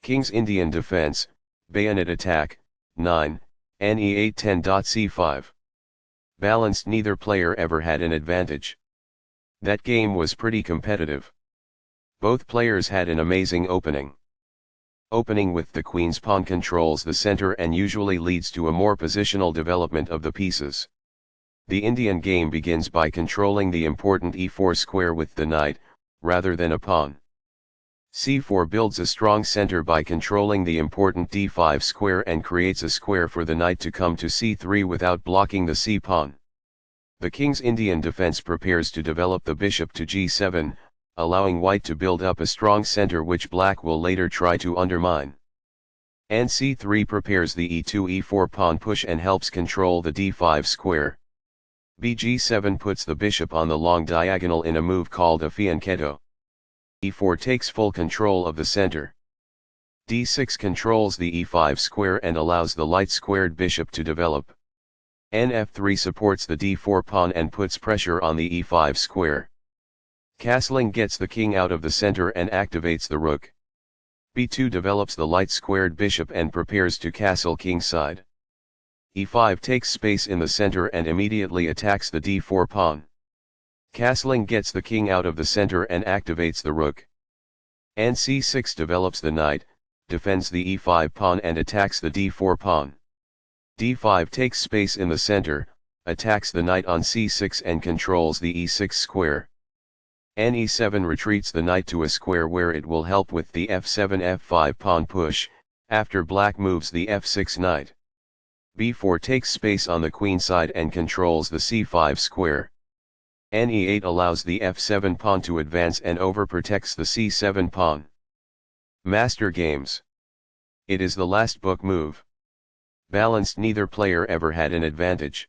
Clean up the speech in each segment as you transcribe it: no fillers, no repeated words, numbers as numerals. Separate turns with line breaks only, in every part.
King's Indian defense, bayonet attack, 9, Ne8 10.c5. Balanced, neither player ever had an advantage. That game was pretty competitive. Both players had an amazing opening. Opening with the queen's pawn controls the center and usually leads to a more positional development of the pieces. The Indian game begins by controlling the important e4 square with the knight, rather than a pawn. c4 builds a strong center by controlling the important d5 square and creates a square for the knight to come to c3 without blocking the c-pawn. The King's Indian defense prepares to develop the bishop to g7, allowing white to build up a strong center which black will later try to undermine. And c3 prepares the e2-e4 pawn push and helps control the d5 square. bg7 puts the bishop on the long diagonal in a move called a fianchetto. e4 takes full control of the center. d6 controls the e5 square and allows the light-squared bishop to develop. Nf3 supports the d4 pawn and puts pressure on the e5 square. Castling gets the king out of the center and activates the rook. b2 develops the light-squared bishop and prepares to castle kingside. e5 takes space in the center and immediately attacks the d4 pawn. Castling gets the king out of the center and activates the rook. And c6 develops the knight, defends the e5 pawn and attacks the d4 pawn. d5 takes space in the center, attacks the knight on c6 and controls the e6 square. Ne7 retreats the knight to a square where it will help with the f7-f5 pawn push, after black moves the f6 knight. b4 takes space on the queen side and controls the c5 square. Ne8 allows the f7 pawn to advance and overprotects the c7 pawn. Master Games. It is the last book move. Balanced, neither player ever had an advantage.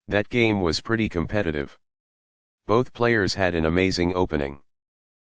That game was pretty competitive. Both players had an amazing opening.